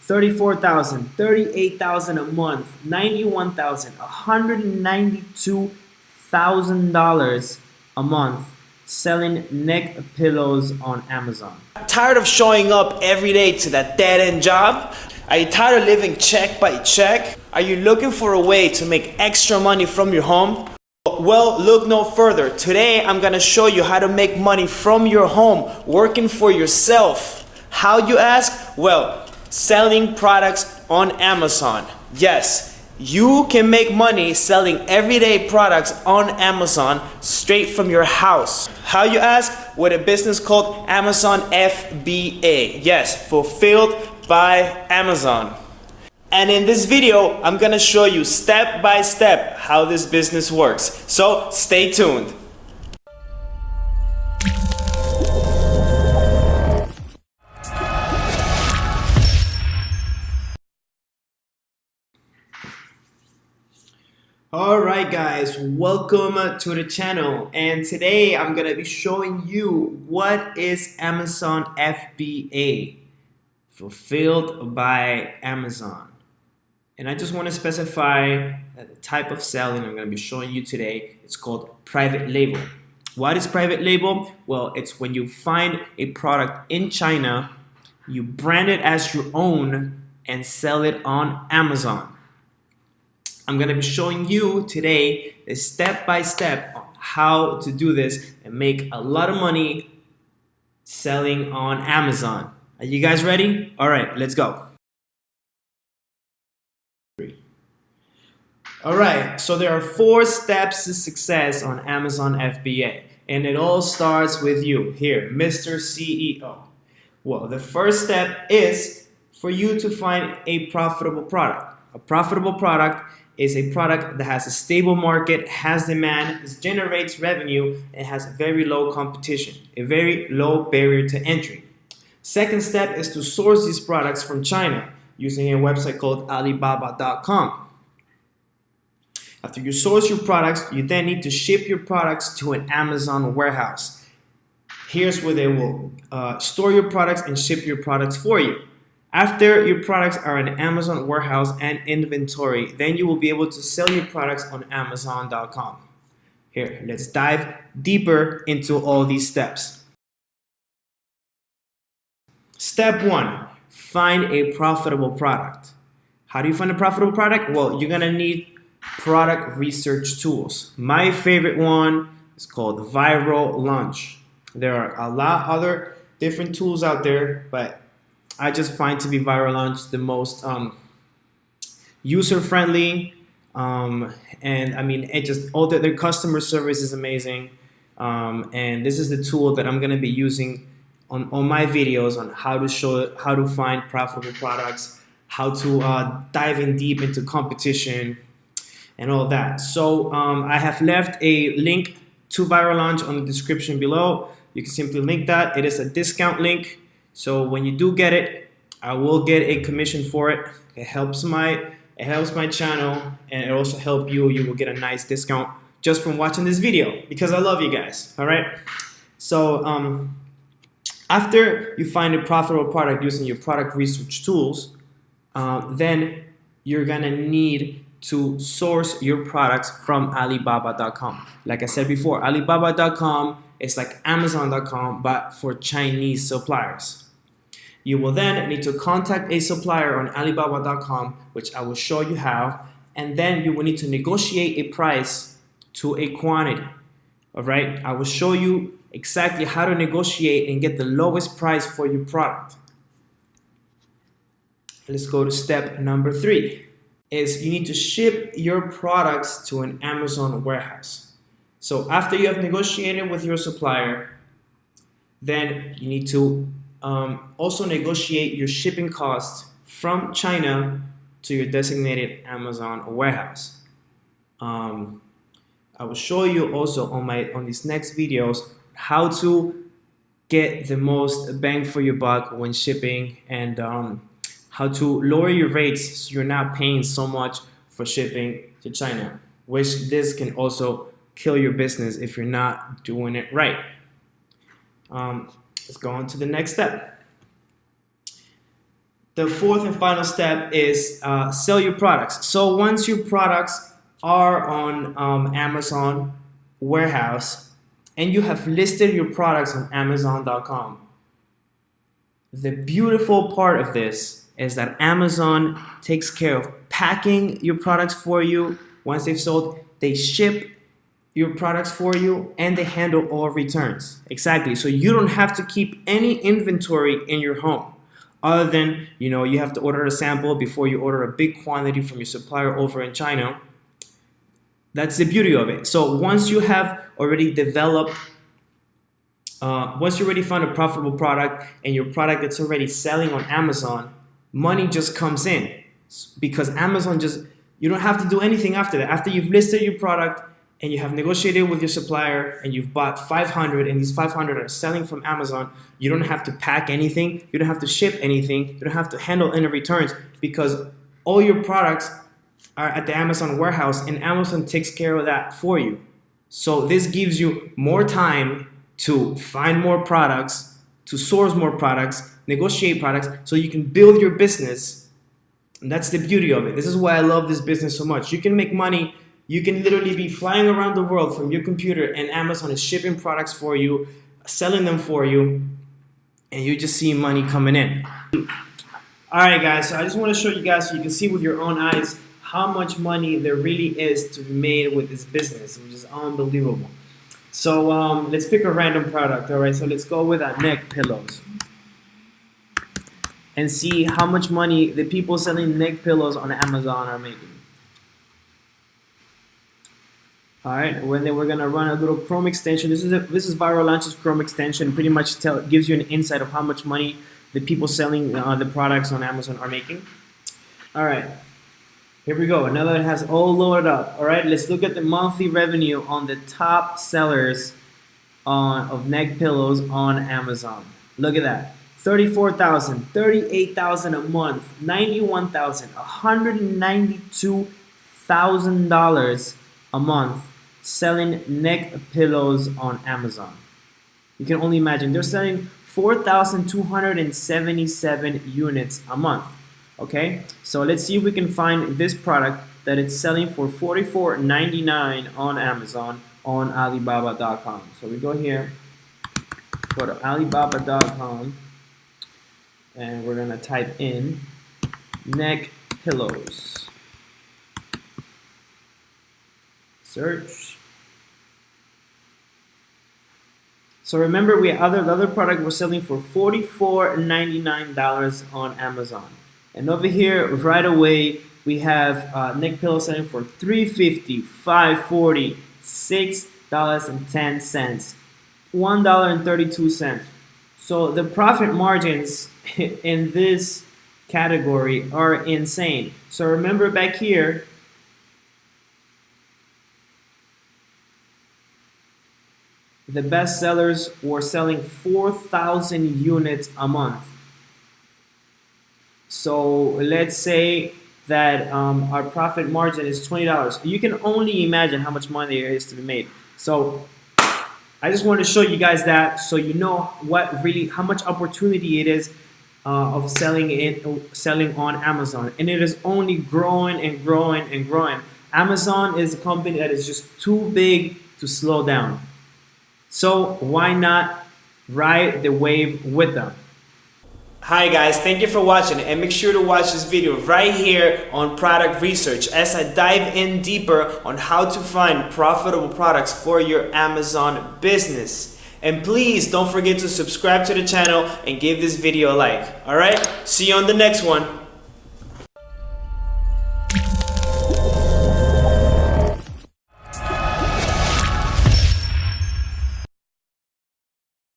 $34,000, $38,000 a month, $91,000, $192,000 a month selling neck pillows on Amazon. Tired of showing up every day to that dead-end job? Are you tired of living check by check? Are you looking for a way to make extra money from your home? Well, look no further. Today, I'm gonna show you how to make money from your home, working for yourself. How, you ask? Well, selling products on Amazon. Yes, you can make money selling everyday products on Amazon straight from your house. How, you ask? With a business called Amazon FBA. Yes, fulfilled by Amazon. And in this video, I'm gonna show you step by step how this business works. So stay tuned. Alright guys, welcome to the channel, and today I'm going to be showing you what is Amazon FBA, fulfilled by Amazon. And I just want to specify the type of selling I'm going to be showing you today. It's called private label. What is private label? Well, it's when you find a product in China, you brand it as your own and sell it on Amazon. I'm going to be showing you today a step-by-step on how to do this and make a lot of money selling on Amazon. Are you guys ready? All right, let's go. All right, so there are 4 steps to success on Amazon FBA, and it all starts with you here, Mr. CEO. Well, the first step is for you to find a profitable product. A profitable product is a product that has a stable market, has demand, generates revenue, and has very low competition, a very low barrier to entry. Second step is to source these products from China using a website called Alibaba.com. After you source your products, you then need to ship your products to an Amazon warehouse. Here's where they will store your products and ship your products for you. After your products are in Amazon warehouse and inventory, then you will be able to sell your products on Amazon.com. Here, let's dive deeper into all these steps. Step 1, find a profitable product. How do you find a profitable product? Well, you're gonna need product research tools. My favorite one is called Viral Launch. There are a lot other different tools out there, but I just find to be Viral Launch the most user-friendly, and I mean, it just all their customer service is amazing, and this is the tool that I'm going to be using on my videos on how to find profitable products, how to dive in deep into competition, and all that. So I have left a link to Viral Launch on the description below. You can simply link that. It is a discount link. So when you do get it, I will get a commission for it. It helps my channel, and it also helps you. You will get a nice discount just from watching this video because I love you guys. All right. So after you find a profitable product using your product research tools, then you're gonna need to source your products from Alibaba.com. Like I said before, Alibaba.com is like Amazon.com, but for Chinese suppliers. You will then need to contact a supplier on Alibaba.com, which I will show you how, and then you will need to negotiate a price to a quantity. All right, I will show you exactly how to negotiate and get the lowest price for your product. Let's go to step number 3. Is you need to ship your products to an Amazon warehouse. So after you have negotiated with your supplier, then you need to also negotiate your shipping costs from China to your designated Amazon warehouse. I will show you also on these next videos how to get the most bang for your buck when shipping, and how to lower your rates so you're not paying so much for shipping to China, which this can also kill your business if you're not doing it right. Let's go on to the next step. The fourth and final step is sell your products. So once your products are on Amazon warehouse and you have listed your products on Amazon.com, the beautiful part of this is that Amazon takes care of packing your products for you. Once they've sold, they ship your products for you and they handle all returns. Exactly. So you don't have to keep any inventory in your home other than, you have to order a sample before you order a big quantity from your supplier over in China. That's the beauty of it. So once you have already developed, once you already found a profitable product and your product that's already selling on Amazon, money just comes in because Amazon you don't have to do anything after that. After you've listed your product and you have negotiated with your supplier and you've bought 500 and these 500 are selling from Amazon, you don't have to pack anything, you don't have to ship anything, you don't have to handle any returns because all your products are at the Amazon warehouse and Amazon takes care of that for you. So this gives you more time to find more products, to source more products, negotiate products, so you can build your business. And that's the beauty of it. This is why I love this business so much. You can make money. You can literally be flying around the world from your computer and Amazon is shipping products for you, selling them for you, and you just see money coming in. Alright guys, so I just want to show you guys so you can see with your own eyes how much money there really is to be made with this business, which is unbelievable. So let's pick a random product. Alright, so let's go with neck pillows and see how much money the people selling neck pillows on Amazon are making. Alright, then we're gonna run a little Chrome extension. This is Viral Launch's Chrome extension. Pretty much gives you an insight of how much money the people selling the products on Amazon are making. Alright, here we go. Now that it has all loaded up. Alright, let's look at the monthly revenue on the top sellers of neck pillows on Amazon. Look at that. $34,000, $38,000 a month, $91,000, $192,000 a month selling neck pillows on Amazon. You can only imagine they're selling 4,277 units a month. Okay, so let's see if we can find this product that it's selling for $44.99 on Amazon on Alibaba.com. So we go here, go to Alibaba.com, and we're gonna type in neck pillows. Search. So remember, the other product was selling for $44.99 on Amazon, and over here right away we have neck pillows selling for $3.50, $5.40, $6.10, $1.32. So the profit margins in this category are insane. So remember back here, the best sellers were selling 4,000 units a month. So let's say that our profit margin is $20. You can only imagine how much money there is to be made. So I just wanted to show you guys that so you know how much opportunity it is of selling on Amazon, and it is only growing and growing and growing. Amazon is a company that is just too big to slow down. So why not ride the wave with them? Hi guys, thank you for watching, and make sure to watch this video right here on product research as I dive in deeper on how to find profitable products for your Amazon business. And please don't forget to subscribe to the channel and give this video a like. Alright, see you on the next one.